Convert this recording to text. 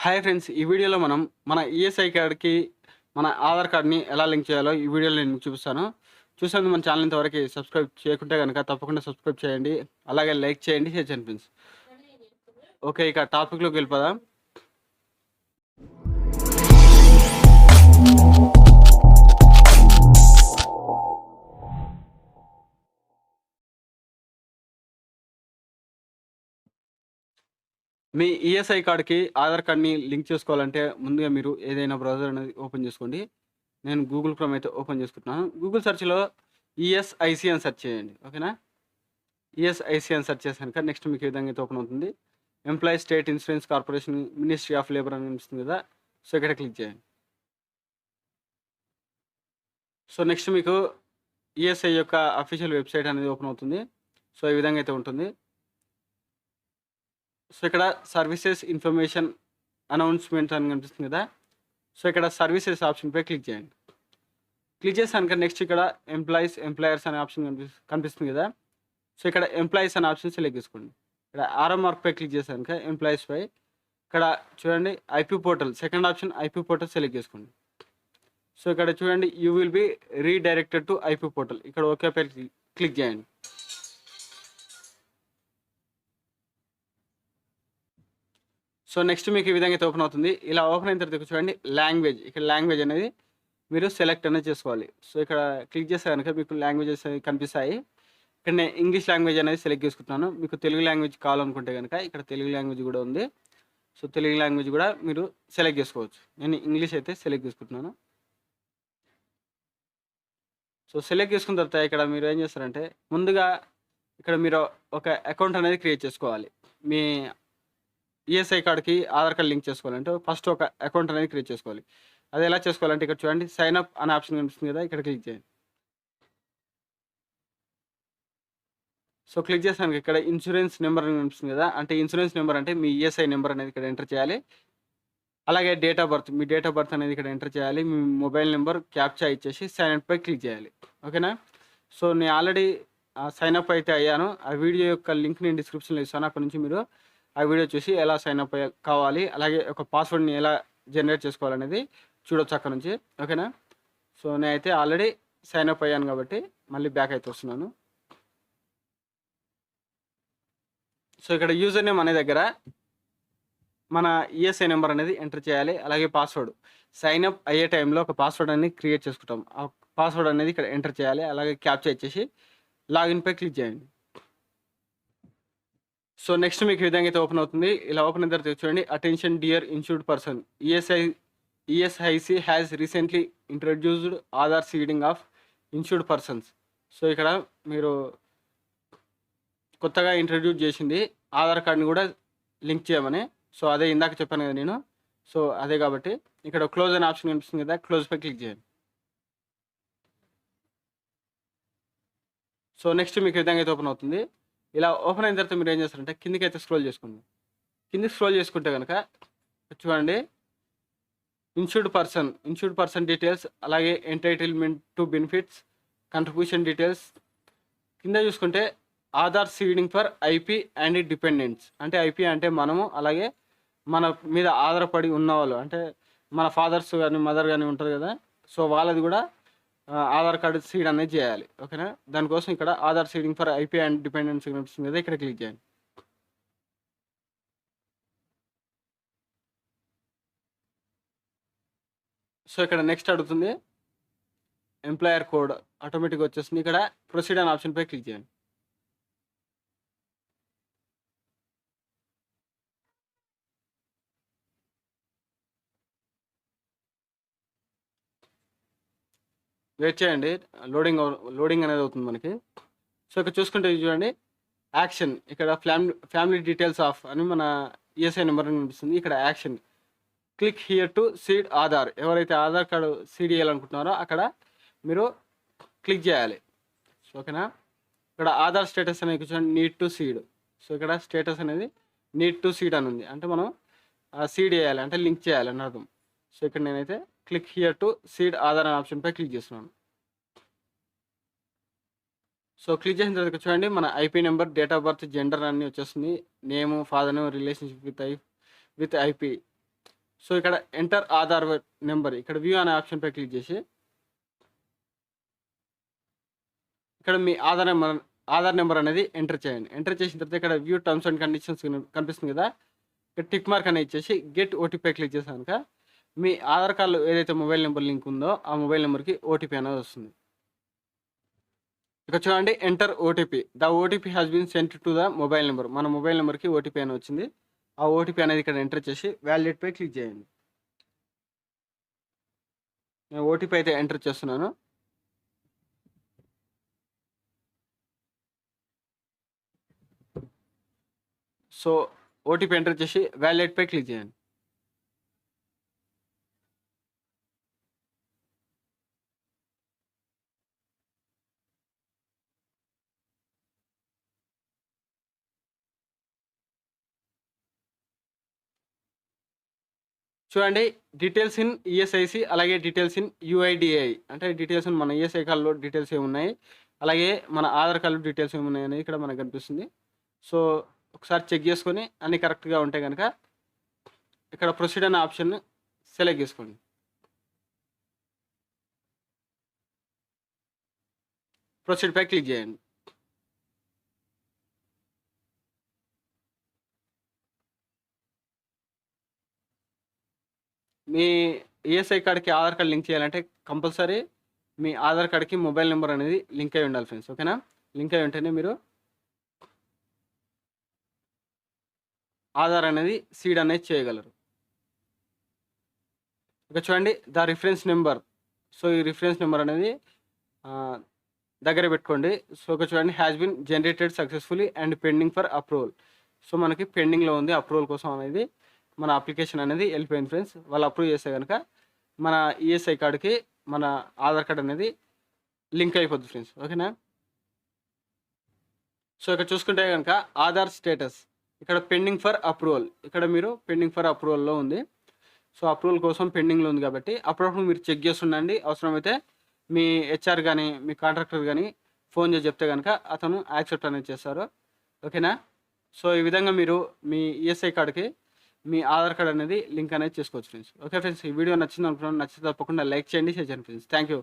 Hi friends! ఈ వీడియోలో మనం మన ఈఎస్ఐ కార్డ్‌కి మన ఆధార్ కార్డ్‌ని ఎలా లింక్ చేయాలో ఈ వీడియోలో నేను మీకు చూపిస్తాను. చూసేందుకు మన ఛానల్ ఇంతవరకు సబ్స్క్రైబ్ చేయకుంటే గనుక తప్పకుండా సబ్స్క్రైబ్ చేయండి. అలాగే లైక్ చేయండి, షేర్ చేయండి ఫ్రెండ్స్. ఓకే, ఇక టాపిక్‌లోకి వెళ్ళిపోదాం. మీ ఈఎస్ఐ కార్డ్‌కి ఆధార్ కార్డ్‌ని లింక్ చేసుకోవాలంటే ముందుగా మీరు ఏదైనా బ్రౌజర్ అనేది ఓపెన్ చేసుకోండి. నేను గూగుల్ క్రోమ్ అయితే ఓపెన్ చేసుకుంటున్నాను. గూగుల్ సెర్చ్‌లో ఈఎస్ఐసీ అని సెర్చ్ చేయండి. ఓకేనా? ఈఎస్ఐసీ అని సెర్చ్ చేశాక నెక్స్ట్ మీకు ఈ విధంగా అయితే ఓపెన్ అవుతుంది. Employees state insurance corporation ministry of labour అని కనిపిస్తుంది కదా. సో ఇక్కడ క్లిక్ చేయండి. సో నెక్స్ట్ మీకు ఈఎస్ఐ యొక్క అఫీషియల్ వెబ్సైట్ అనేది ఓపెన్ అవుతుంది. సో ఈ విధంగా అయితే ఉంటుంది. సో ఇక్కడ సర్వీసెస్ ఇన్ఫర్మేషన్ అనౌన్స్మెంట్ అని కనిపిస్తుంది కదా. సో ఇక్కడ సర్వీసెస్ ఆప్షన్పై క్లిక్ చేయండి. క్లిక్ చేసాక నెక్స్ట్ ఇక్కడ ఎంప్లాయర్స్ అనే ఆప్షన్ కనిపిస్తుంది కదా. సో ఇక్కడ ఎంప్లాయీస్ అనే ఆప్షన్ సెలెక్ట్ చేసుకోండి. ఇక్కడ ఆరో మార్క్పై క్లిక్ చేశాక ఎంప్లాయీస్పై ఇక్కడ చూడండి IP portal, second option IP portal select చేసుకోండి. సో ఇక్కడ చూడండి you will be redirected to IP portal, ఇక్కడ ఓకే పై క్లిక్ చేయండి. సో నెక్స్ట్ మీకు ఈ విధంగా అయితే ఓపెన్ అవుతుంది. ఇలా ఓపెన్ అయిన తర్వాత చూడండి లాంగ్వేజ్, ఇక్కడ లాంగ్వేజ్ అనేది మీరు సెలెక్ట్ అనేది చేసుకోవాలి. సో ఇక్కడ క్లిక్ చేస్తే కనుక మీకు లాంగ్వేజెస్ కనిపిస్తాయి. ఇక్కడ నేను ఇంగ్లీష్ లాంగ్వేజ్ అనేది సెలెక్ట్ చేసుకుంటున్నాను. మీకు తెలుగు లాంగ్వేజ్ కావాలనుకుంటే కనుక ఇక్కడ తెలుగు లాంగ్వేజ్ కూడా ఉంది. సో తెలుగు లాంగ్వేజ్ కూడా మీరు సెలెక్ట్ చేసుకోవచ్చు. నేను ఇంగ్లీష్ అయితే సెలెక్ట్ చేసుకుంటున్నాను. సో సెలెక్ట్ చేసుకున్న తర్వాత ఇక్కడ మీరు ఏం చేస్తారంటే ముందుగా ఇక్కడ మీరు ఒక అకౌంట్ అనేది క్రియేట్ చేసుకోవాలి. మీ ఈఎస్ఐ కార్డ్‌కి ఆధార్ కార్డ్ లింక్ చేసుకోవాలంటే ఫస్ట్ ఒక అకౌంట్ అనేది క్రియేట్ చేసుకోవాలి. అది ఎలా చేసుకోవాలంటే ఇక్కడ చూడండి సైన్ అప్ అనే ఆప్షన్ కనిపిస్తుంది కదా, ఇక్కడ క్లిక్ చేయండి. సో క్లిక్ చేసాక ఇక్కడ ఇన్సూరెన్స్ నెంబర్ అని కనిపిస్తుంది కదా, అంటే ఇన్సూరెన్స్ నెంబర్ అంటే మీ ఈఎస్ఐ నెంబర్ అనేది ఇక్కడ ఎంటర్ చేయాలి. అలాగే date of birth, me date of birth అనేది ఇక్కడ ఎంటర్ చేయాలి. మీ మొబైల్ నెంబర్ క్యాప్చా ఇచ్చేసి సైన్ అప్ పై క్లిక్ చేయాలి. ఓకేనా? సో నేను ఆల్రెడీ సైన్ అప్ అయితే అయ్యాను. ఆ వీడియో యొక్క లింక్ నేను డిస్క్రిప్షన్లో ఇస్తాను. అక్కడ నుంచి మీరు ఆ వీడియో చూసి ఎలా సైన్ అప్ కావాలి, అలాగే ఒక పాస్వర్డ్ని ఎలా జనరేట్ చేసుకోవాలనేది చూడొచ్చు అక్కడ నుంచి. ఓకేనా? సో నేనైతే ఆల్రెడీ సైన్ అప్ అయ్యాను కాబట్టి మళ్ళీ బ్యాక్ అయితే వస్తున్నాను. సో ఇక్కడ యూజర్ నేమ్ అనే దగ్గర మన ఈఎస్ఐ నెంబర్ అనేది ఎంటర్ చేయాలి. అలాగే పాస్వర్డ్, సైన్ అప్ అయ్యే టైంలో ఒక పాస్వర్డ్ అనేది క్రియేట్ చేసుకుంటాం. ఆ పాస్వర్డ్ అనేది ఇక్కడ ఎంటర్ చేయాలి. అలాగే క్యాప్చా ఇచ్చేసి లాగిన్ పై క్లిక్ చేయండి. సో నెక్స్ట్ మీకు ఈ విధంగా అయితే ఓపెన్ అవుతుంది. ఇలా ఓపెన్ అయిన తర్వాత చూడండి attention dear insured person, ESIC has recently introduced Aadhaar seeding of insured persons. So ఇక్కడ మీరు కొత్తగా ఇంట్రడ్యూస్ చేసింది ఆధార్ కార్డ్ని కూడా లింక్ చేయమని. సో అదే ఇందాక చెప్పాను కదా నేను. సో అదే కాబట్టి ఇక్కడ క్లోజ్ అనే ఆప్షన్ కనిపిస్తుంది కదా, క్లోజ్ పై క్లిక్ చేయండి. సో నెక్స్ట్ మీకు ఈ విధంగా అయితే ఓపెన్ అవుతుంది. ఇలా ఓపెన్ అయిన తర్వాత మీరు ఏం చేస్తారంటే కిందికి అయితే స్క్రోల్ చేసుకోండి. కిందికి స్క్రోల్ చేసుకుంటే కనుక చూడండి ఇన్సూర్డ్ పర్సన్ డీటెయిల్స్, అలాగే entitlement to benefits, contribution details. కింద చూసుకుంటే Aadhaar seeding for IP and dependents, అంటే ఐపీ అంటే మనము, అలాగే మన మీద ఆధారపడి ఉన్నవాళ్ళు, అంటే మన ఫాదర్స్ కానీ మదర్ కానీ ఉంటుంది కదా. సో వాళ్ళది కూడా ఆధార్ కార్డు సీడ్ అనేది చేయాలి. ఓకేనా? దానికోసం ఇక్కడ Aadhaar seeding for IP and dependence కనిపిస్తుంది కదా, ఇక్కడ క్లిక్ చేయండి. సో ఇక్కడ నెక్స్ట్ అడుగుతుంది ఎంప్లాయర్ కోడ్, ఆటోమేటిక్గా వచ్చేస్తుంది. ఇక్కడ ప్రొసీడ్ అనే ఆప్షన్పై క్లిక్ చేయండి. వెయిట్ చేయండి, లోడింగ్ అనేది అవుతుంది మనకి. సో ఇక్కడ చూసుకుంటే చూడండి యాక్షన్, ఇక్కడ ఫ్యామిలీ డీటెయిల్స్ ఆఫ్ అని మన ఈఎస్ఐ నెంబర్ కనిపిస్తుంది. ఇక్కడ action click here to seed Aadhaar, ఎవరైతే ఆధార్ కార్డు సీడ్ చేయాలనుకుంటున్నారో అక్కడ మీరు క్లిక్ చేయాలి. సో ఓకేనా? ఇక్కడ ఆధార్ స్టేటస్ అనేది చూడండి నీడ్ టు సీడ్. సో ఇక్కడ స్టేటస్ అనేది నీడ్ టు సీడ్ అని ఉంది, అంటే మనం సీడ్ చేయాలి అంటే లింక్ చేయాలి అని అర్థం. సో ఇక్కడ నేనైతే click here to seed Aadhaar అనే ఆప్షన్పై క్లిక్ చేస్తున్నాను. సో క్లిక్ చేసిన తర్వాత చూడండి మన IP number, date of birth, gender అన్నీ వచ్చేస్తుంది. Name, father name, relationship with IP. So ఇక్కడ ఎంటర్ ఆధార్ నెంబర్, ఇక్కడ వ్యూ అనే ఆప్షన్పై క్లిక్ చేసి ఇక్కడ మీ ఆధార్ నెంబర్ అనేది ఎంటర్ చేయండి. ఎంటర్ చేసిన తర్వాత ఇక్కడ వ్యూ టర్మ్స్ అండ్ కండిషన్స్ కనిపిస్తుంది కదా, ఇక్కడ టిక్ మార్క్ అనేది ఇచ్చేసి గెట్ ఓటీపీ క్లిక్ చేశాను కనుక మీ ఆధార్ కార్డులో ఏదైతే మొబైల్ నెంబర్ లింక్ ఉందో ఆ మొబైల్ నెంబర్కి ఓటీపీ అనేది వస్తుంది. ఇక్కడ చూడండి, enter OTP, the OTP has been sent to the mobile number. మన మొబైల్ నెంబర్కి ఓటీపీ అనేది వచ్చింది. ఆ ఓటీపీ అనేది ఇక్కడ ఎంటర్ చేసి వ్యాలిడేట్పై క్లిక్ చేయండి. నేను ఓటీపీ అయితే ఎంటర్ చేస్తున్నాను. సో ఓటీపీ ఎంటర్ చేసి వ్యాలిడేట్పై క్లిక్ చేయండి. చూడండి, డీటెయిల్స్ ఇన్ ఈఎస్ఐసి, అలాగే డీటెయిల్స్ ఇన్ యూఐడిఐ, అంటే డీటెయిల్స్ ఇన్ మన ఈఎస్ఐ కార్డులో డీటెయిల్స్ ఏమున్నాయి, అలాగే మన ఆధార్ కార్డులో డీటెయిల్స్ ఏమున్నాయి అనేది ఇక్కడ మనకు కనిపిస్తుంది. సో ఒకసారి చెక్ చేసుకొని అన్నీ కరెక్ట్గా ఉంటే కనుక ఇక్కడ ప్రొసీడ్ అనే ఆప్షన్ సెలెక్ట్ చేసుకోండి. ప్రొసీడ్పై క్లిక్ చేయండి. మీ ఈఎస్ఐ కార్డ్కి ఆధార్ కార్డ్ లింక్ చేయాలంటే కంపల్సరీ మీ ఆధార్ కార్డ్కి మొబైల్ నెంబర్ అనేది లింక్ అయి ఉండాలి ఫ్రెండ్స్. ఓకేనా? లింక్ అయి ఉంటేనే మీరు ఆధార్ అనేది సీడ్ అనేది చేయగలరు. ఇక చూడండి, ద రిఫరెన్స్ నెంబర్. సో ఈ రిఫరెన్స్ నెంబర్ అనేది దగ్గర పెట్టుకోండి. సో ఇక చూడండి, has been generated successfully and pending for approval. So మనకి పెండింగ్లో ఉంది, అప్రూవల్ కోసం అనేది మన అప్లికేషన్ అనేది వెళ్ళిపోయింది ఫ్రెండ్స్. వాళ్ళు అప్రూవ్ చేస్తే కనుక మన ఈఎస్ఐ కార్డుకి మన ఆధార్ కార్డ్ అనేది లింక్ అయిపోద్ది ఫ్రెండ్స్. ఓకేనా? సో ఇక్కడ చూసుకుంటే కనుక ఆధార్ స్టేటస్ ఇక్కడ పెండింగ్ ఫర్ అప్రూవల్, ఇక్కడ మీరు పెండింగ్ ఫర్ అప్రూవల్లో ఉంది. సో అప్రూవల్ కోసం పెండింగ్లో ఉంది కాబట్టి అప్పుడప్పుడు మీరు చెక్ చేస్తుండండి. అవసరమైతే మీ హెచ్ఆర్ కానీ మీ కాంట్రాక్టర్ కానీ ఫోన్ చేసి చెప్తే కనుక అతను యాక్సెప్ట్ అనేది చేస్తారు. ఓకేనా? సో ఈ విధంగా మీరు మీ ఈఎస్ఐ కార్డుకి మీ ఆధార్ కార్డ్ అనేది లింక్ అనేది చేసుకోవచ్చు ఫ్రెండ్స్. ఓకే ఫ్రెండ్స్, ఈ వీడియో నచ్చింది అనుకుంటున్నాను. నచ్చితే తప్పకుండా లైక్ చేయండి, షేర్ చేయండి ఫ్రెండ్స్. Thank you.